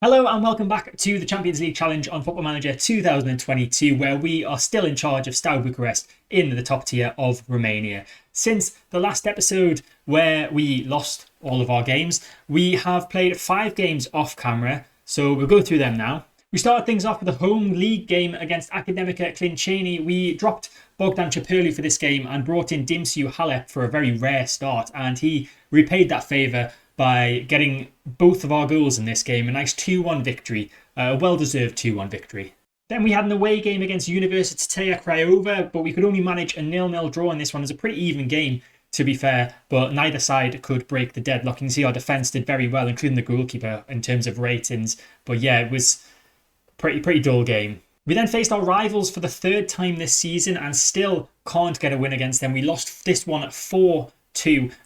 Hello and welcome back to the Champions League Challenge on Football Manager 2022, where we are still in charge of Steaua Bucharest in the top tier of Romania. Since the last episode where we lost all of our games, we have played 5 games off camera, so we'll go through them now. We started things off with a home league game against Academica Clinceni. We dropped Bogdan Ciperlu for this game and brought in Dimsiu Halep for a very rare start, and he repaid that favour by getting both of our goals in this game. A nice 2-1 victory, a well-deserved 2-1 victory. Then we had an away game against Universitatea Craiova, but we could only manage a 0-0 draw in this one. It was a pretty even game, to be fair, but neither side could break the deadlock. You can see our defence did very well, including the goalkeeper in terms of ratings. But yeah, it was pretty dull game. We then faced our rivals for the 3rd time this season and still can't get a win against them. We lost this one at 4-2.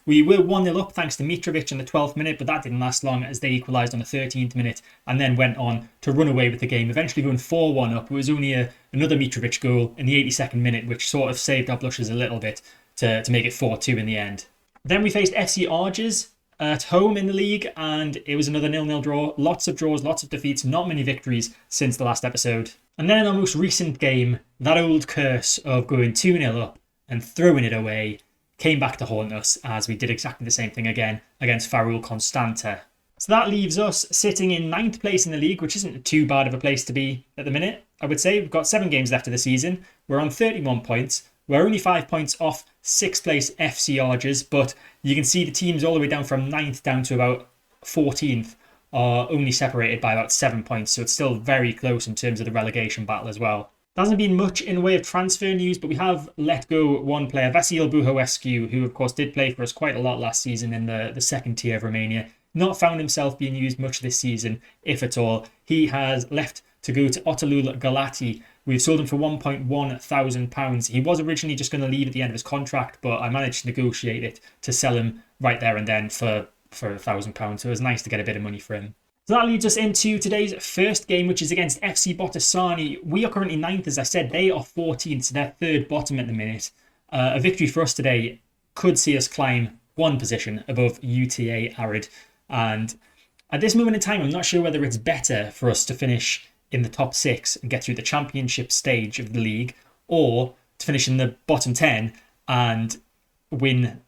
We were 1-0 up thanks to Mitrovic in the 12th minute, but that didn't last long as they equalised on the 13th minute and then went on to run away with the game, eventually going 4-1 up. It was only another Mitrovic goal in the 82nd minute, which sort of saved our blushes a little bit to make it 4-2 in the end. Then we faced FC Arges at home in the league, and it was another 0-0 draw. Lots of draws, lots of defeats, not many victories since the last episode. And then in our most recent game, that old curse of going 2-0 up and throwing it away came back to haunt us, as we did exactly the same thing again against Farul Constanta. So that leaves us sitting in 9th place in the league, which isn't too bad of a place to be at the minute, I would say. We've got 7 games left of the season. We're on 31 points. We're only 5 points off 6th place FC Arges, but you can see the teams all the way down from 9th down to about 14th are only separated by about 7 points, so it's still very close in terms of the relegation battle as well. There hasn't been much in the way of transfer news, but we have let go one player, Vasil Buhoescu, who of course did play for us quite a lot last season in the 2nd tier of Romania. Not found himself being used much this season, if at all. He has left to go to Otalul Galati. We've sold him for £1,100. He was originally just going to leave at the end of his contract, but I managed to negotiate it to sell him right there and then for £1,000. So it was nice to get a bit of money for him. So that leads us into today's first game, which is against FC Botosani. We are currently 9th, as I said. They are 14th, so they're 3rd bottom at the minute. A victory for us today could see us climb 1 position above UTA Arad. And at this moment in time, I'm not sure whether it's better for us to finish in the top 6 and get through the championship stage of the league, or to finish in the bottom 10 and win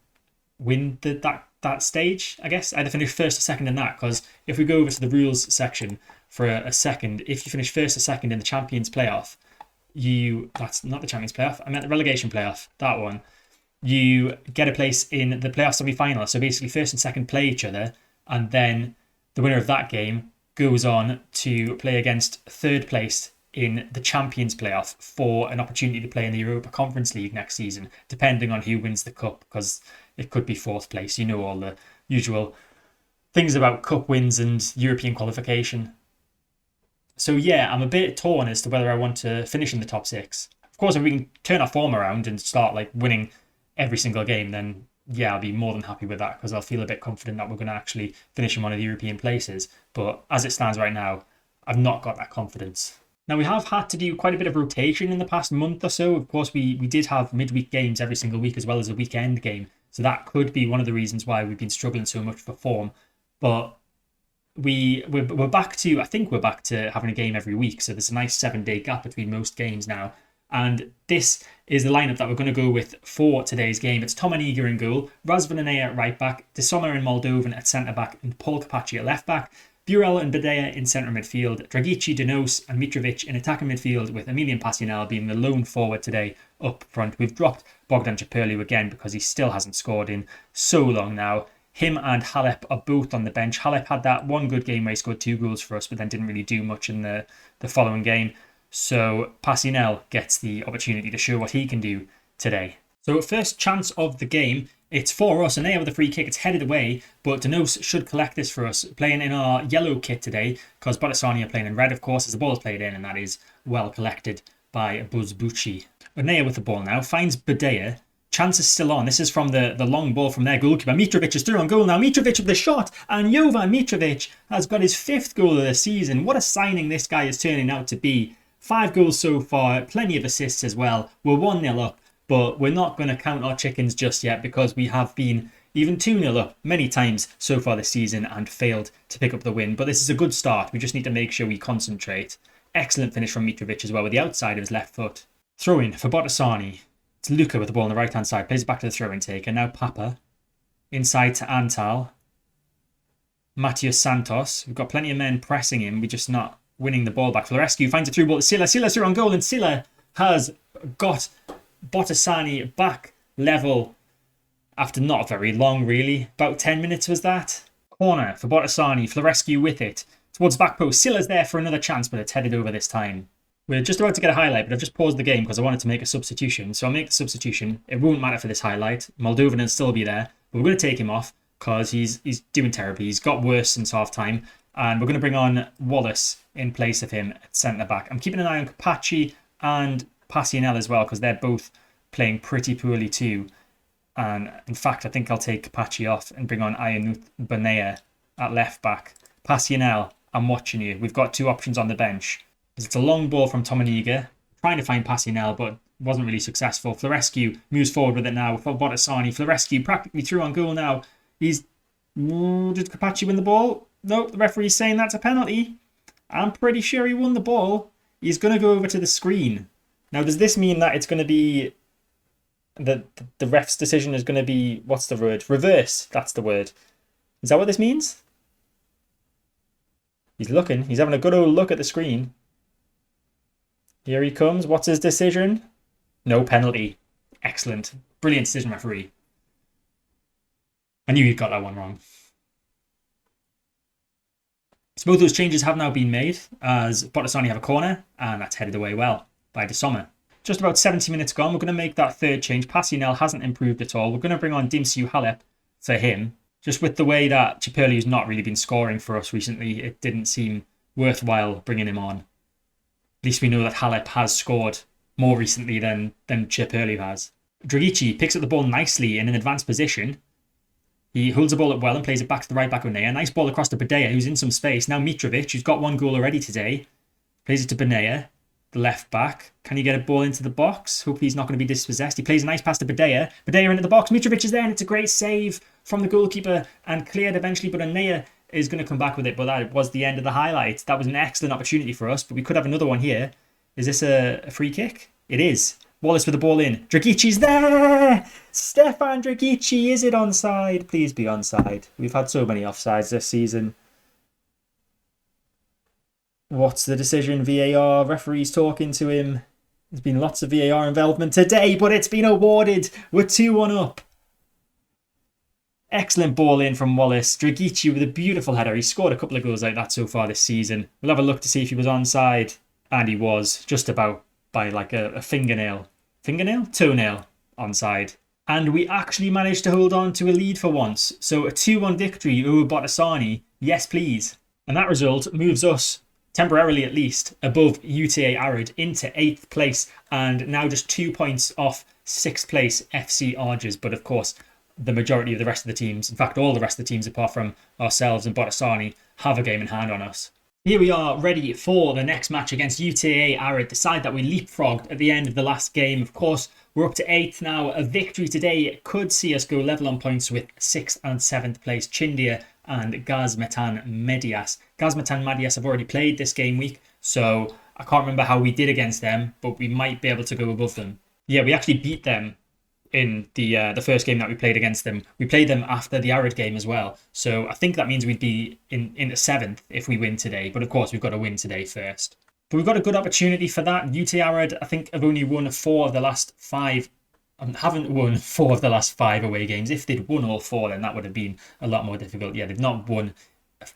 that stage, I guess. Either finish 1st or 2nd in that, because if we go over to the rules section for a second, if you finish 1st or 2nd in the Champions playoff, that's not the Champions playoff, I meant the relegation playoff, that one, you get a place in the playoff semi-final. So basically 1st and 2nd play each other, and then the winner of that game goes on to play against 3rd place in the Champions playoff for an opportunity to play in the Europa Conference League next season, depending on who wins the cup, because it could be 4th place. You know all the usual things about cup wins and European qualification. So yeah, I'm a bit torn as to whether I want to finish in the top 6. Of course, if we can turn our form around and start winning every single game, then yeah, I'll be more than happy with that, because I'll feel a bit confident that we're going to actually finish in one of the European places. But as it stands right now, I've not got that confidence. Now, we have had to do quite a bit of rotation in the past month or so. Of course, we did have midweek games every single week as well as a weekend game. So that could be one of the reasons why we've been struggling so much for form. But we're back to, I think we're back to having a game every week. So there's a nice 7-day gap between most games now. And this is the lineup that we're going to go with for today's game. It's Tom Aniga in goal, Razvan Anea at right back, De Sommer and Moldovan at centre back, and Paul Capacci at left back. Burel and Badea in centre midfield, Dragici, Denos and Mitrovic in attacking midfield, with Emilian Passionel being the lone forward today up front. We've dropped Bogdan Ciperlu again because he still hasn't scored in so long now. Him and Halep are both on the bench. Halep had that one good game where he scored 2 goals for us, but then didn't really do much in the following game. So Passionel gets the opportunity to show what he can do today. So first chance of the game, it's for us. Anea with a free kick, it's headed away, but Denos should collect this for us. Playing in our yellow kit today, because Botosani are playing in red, of course, as the ball is played in, and that is well collected by Buzbucci. Anea with the ball now, finds Badea. Chance is still on. This is from the long ball from their goalkeeper. Mitrovic is through on goal now. Mitrovic with the shot, and Jovan Mitrovic has got his 5th goal of the season. What a signing this guy is turning out to be. 5 goals so far, plenty of assists as well. We're 1-0 up, but we're not going to count our chickens just yet, because we have been even 2-0 up many times so far this season and failed to pick up the win. But this is a good start. We just need to make sure we concentrate. Excellent finish from Mitrovic as well with the outside of his left foot. Throw in for Botosani. It's Luca with the ball on the right-hand side. Plays it back to the throw-in taker. Now Papa. Inside to Antal. Matias Santos. We've got plenty of men pressing him. We're just not winning the ball back. Florescu finds a through ball to Silla. Silla's through on goal, and Silla has got Botosani back level after not very long, really. About 10 minutes was that. Corner for Botosani. Florescu with it. Towards back post. Silla's there for another chance, but it's headed over this time. We're just about to get a highlight, but I've just paused the game because I wanted to make a substitution. So I'll make the substitution. It won't matter for this highlight. Moldovan will still be there, but we're going to take him off because he's doing terribly. He's got worse since half-time. And we're going to bring on Wallace in place of him at centre-back. I'm keeping an eye on Capacci and Passionel as well because they're both playing pretty poorly too. And in fact, I think I'll take Capacci off and bring on Ionut Benea at left-back. Passionel, I'm watching you. We've got 2 options on the bench. It's a long ball from Tomaniga, trying to find Passionel, but wasn't really successful. Florescu moves forward with it now for Botosani. Florescu practically through on goal now. Did Capacci win the ball? No, the referee's saying that's a penalty. I'm pretty sure he won the ball. He's going to go over to the screen. Now, does this mean that it's going to be... The ref's decision is going to be... What's the word? Reverse. That's the word. Is that what this means? He's looking. He's having a good old look at the screen. Here he comes. What's his decision? No penalty. Excellent. Brilliant decision, referee. I knew you'd got that one wrong. So both those changes have now been made as Botosani have a corner, and that's headed away well by De Sommer. Just about 70 minutes gone, we're going to make that third change. Passionel hasn't improved at all. We're going to bring on Dimsiu Halep for him. Just with the way that Ciperliu's not really been scoring for us recently, it didn't seem worthwhile bringing him on. At least we know that Halep has scored more recently than Ciperliu has. Dragici picks up the ball nicely in an advanced position. He holds the ball up well and plays it back to the right back Onea. Nice ball across to Badea, who's in some space. Now Mitrovic, who's got 1 goal already today, plays it to Benea, the left back. Can he get a ball into the box? Hopefully he's not going to be dispossessed. He plays a nice pass to Badea. Badea into the box. Mitrovic is there, and it's a great save from the goalkeeper and cleared eventually, but Onea is going to come back with it. But that was the end of the highlight. That was an excellent opportunity for us, but we could have another one here. Is this a free kick? It is. Wallace with the ball in. Dragici's there! Stefan Dragici, is it onside? Please be onside. We've had so many offsides this season. What's the decision? VAR, referee's talking to him. There's been lots of VAR involvement today, but it's been awarded. We're 2-1 up. Excellent ball in from Wallace. Dragici with a beautiful header. He's scored a couple of goals like that so far this season. We'll have a look to see if he was onside. And he was, just about by like a fingernail. Fingernail? Toenail onside. And we actually managed to hold on to a lead for once. So a 2-1 victory over Botosani. Yes, please. And that result moves us, temporarily at least, above UTA Arad into 8th place. And now just 2 points off 6th place FC Arges. But of course, the majority of the rest of the teams, in fact, all the rest of the teams apart from ourselves and Botosani, have a game in hand on us. Here we are ready for the next match against UTA Arad, the side that we leapfrogged at the end of the last game. Of course, we're up to 8th now. A victory today could see us go level on points with 6th and 7th place Chindia and Gazmetan Medias. Gazmetan Medias have already played this game week, so I can't remember how we did against them, but we might be able to go above them. Yeah, we actually beat them in the first game that we played against them. We played them after the Arad game as well. So I think that means we'd be in the 7th if we win today. But of course, we've got to win today first. But we've got a good opportunity for that. UTA Arad, I think, have only won 4 of the last 5. Haven't won 4 of the last 5 away games. If they'd won all 4, then that would have been a lot more difficult. Yeah, they've not won.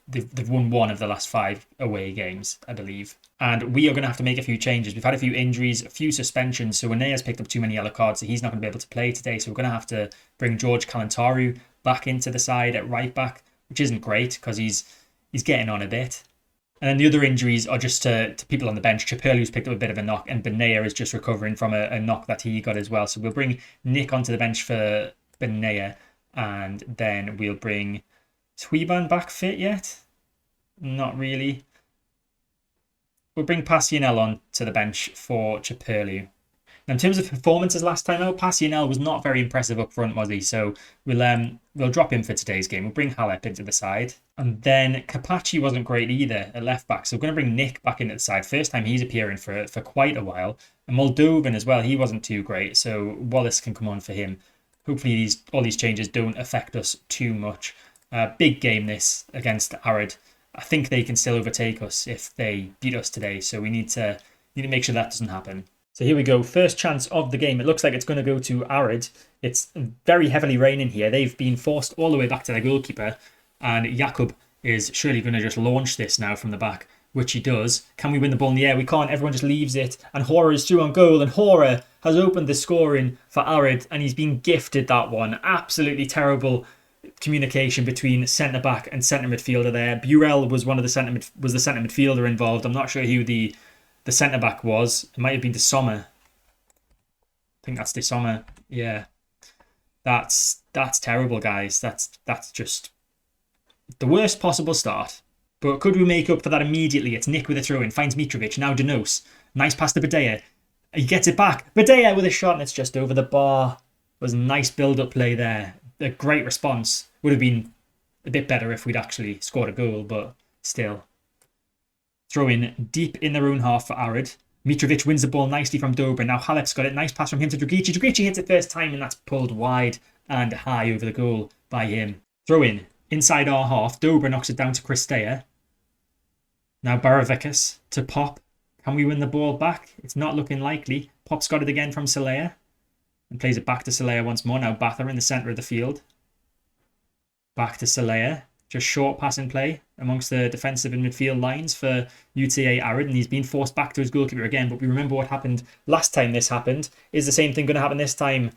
They've won 1 of the last 5 away games, I believe. And we are going to have to make a few changes. We've had a few injuries, a few suspensions. So Onea's picked up too many yellow cards, so he's not going to be able to play today. So we're going to have to bring George Kalantaru back into the side at right back, which isn't great because he's getting on a bit. And then the other injuries are just to people on the bench. Ciperliu's picked up a bit of a knock, and Benea is just recovering from a knock that he got as well. So we'll bring Nick onto the bench for Benea, and then we'll bring Tweeban back fit yet? Not really. We'll bring Passionel on to the bench for Ciperliu. Now, in terms of performances last time out, Passionel was not very impressive up front, was he? So we'll drop him for today's game. We'll bring Halep into the side. And then Capacci wasn't great either at left back. So we're going to bring Nick back into the side. First time he's appearing for quite a while. And Moldovan as well, he wasn't too great. So Wallace can come on for him. Hopefully all these changes don't affect us too much. Big game this against Arad. I think they can still overtake us if they beat us today. So we need to make sure that doesn't happen. So here we go. First chance of the game. It looks like it's going to go to Arad. It's very heavily raining here. They've been forced all the way back to their goalkeeper. And Jakub is surely going to just launch this now from the back, which he does. Can we win the ball in the air? We can't. Everyone just leaves it. And Hora is through on goal. And Hora has opened the scoring for Arad. And he's been gifted that one. Absolutely terrible communication between centre back and centre midfielder there. Burrell was the centre midfielder involved. I'm not sure who the centre back was. It might have been De Sommer. I think that's De Sommer. Yeah, that's terrible, guys. That's just the worst possible start. But could we make up for that immediately? It's Nick with a throw in, finds Mitrovic, now Danos. Nice pass to Badea. He gets it back. Badea with a shot and it's just over the bar. It was a nice build-up play there. A great response. Would have been a bit better if we'd actually scored a goal, but still. Throw in deep in their own half for Arad. Mitrovic wins the ball nicely from Dobra. Now Halep's got it. Nice pass from him to Dragici. Dragici hits it first time and that's pulled wide and high over the goal by him. Throw in inside our half. Dobra knocks it down to Cristea. Now Baravekas to Pop. Can we win the ball back? It's not looking likely. Pop's got it again from Celea. And plays it back to Celea once more. Now Batha in the centre of the field. Back to Celea. Just short passing play amongst the defensive and midfield lines for UTA Arad. And he's been forced back to his goalkeeper again. But we remember what happened last time this happened. Is the same thing going to happen this time?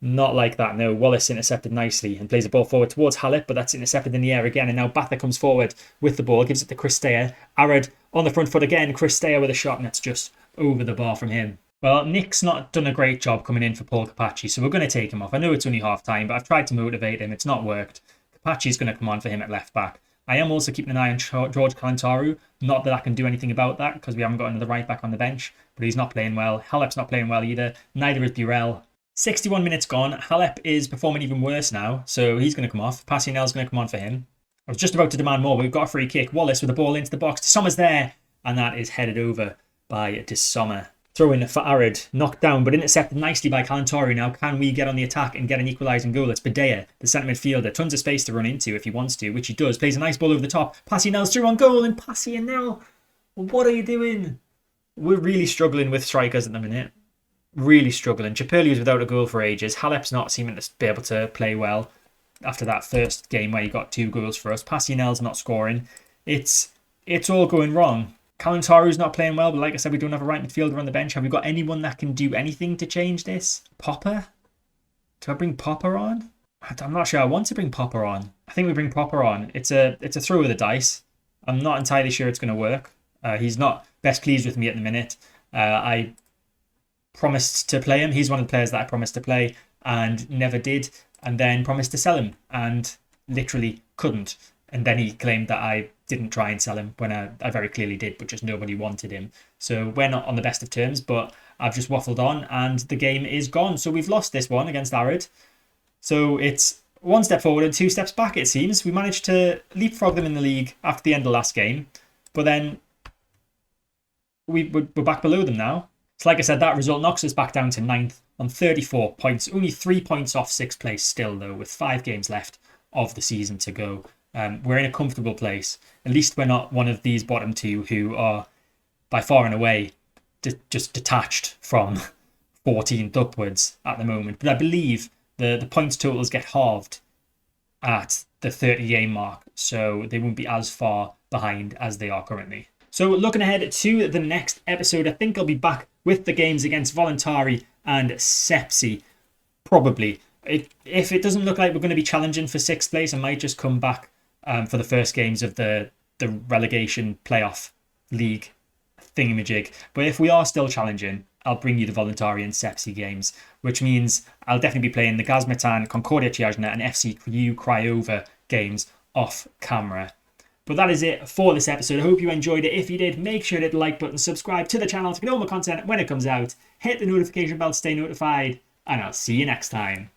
Not like that. No, Wallace intercepted nicely and plays the ball forward towards Halep. But that's intercepted in the air again. And now Batha comes forward with the ball. Gives it to Cristea. Arad on the front foot again. Cristea with a shot. And it's just over the bar from him. Well, Nick's not done a great job coming in for Paul Capacci, so we're going to take him off. I know it's only half time, but I've tried to motivate him. It's not worked. Capacci's going to come on for him at left back. I am also keeping an eye on George Kalantaru. Not that I can do anything about that because we haven't got another right back on the bench, but he's not playing well. Halep's not playing well either. Neither is Burrell. 61 minutes gone. Halep is performing even worse now, so he's going to come off. Passionel's going to come on for him. I was just about to demand more, but we've got a free kick. Wallace with the ball into the box. De Sommer's there, and that is headed over by De Sommer. Throw in for Arad, knocked down but intercepted nicely by Kalantori. Now can we get on the attack and get an equalising goal? It's Badea, the centre midfielder. Tons of space to run into if he wants to, which he does. Plays a nice ball over the top. Passionel's through on goal and Passionel, what are you doing? We're really struggling with strikers at the minute. Really struggling. Chapurli was without a goal for ages. Halep's not seeming to be able to play well after that first game where he got 2 goals for us. Passionel's not scoring. It's all going wrong. Kalantaru's not playing well, but like I said, we don't have a right midfielder on the bench. Have we got anyone that can do anything to change this? Popper? Do I bring Popper on? I'm not sure I want to bring Popper on. I think we bring Popper on. It's a throw of the dice. I'm not entirely sure it's going to work. He's not best pleased with me at the minute. I promised to play him. He's one of the players that I promised to play and never did, and then promised to sell him and literally couldn't. And then he claimed that I didn't try and sell him when I very clearly did, but just nobody wanted him. So we're not on the best of terms, but I've just waffled on and the game is gone. So we've lost this one against Arad. So it's 1 step forward and 2 steps back, it seems. We managed to leapfrog them in the league after the end of the last game, but then we're back below them now. So like I said, that result knocks us back down to 9th on 34 points. Only 3 points off 6th place still, though, with 5 games left of the season to go. We're in a comfortable place. At least we're not one of these bottom 2 who are by far and away just detached from 14th upwards at the moment. But I believe the points totals get halved at the 30 game mark, so they won't be as far behind as they are currently. So looking ahead to the next episode, I think I'll be back with the games against Voluntari and Sepsi, probably. If it doesn't look like we're going to be challenging for 6th place, I might just come back for the first games of the relegation playoff league thingamajig. But if we are still challenging, I'll bring you the Voluntari and Sepsi games, which means I'll definitely be playing the Gazmetan, Concordia Chiajna and FC Craiova games off camera. But that is it for this episode. I hope you enjoyed it. If you did, make sure to hit the like button, subscribe to the channel to get all my content when it comes out, hit the notification bell to stay notified, and I'll see you next time.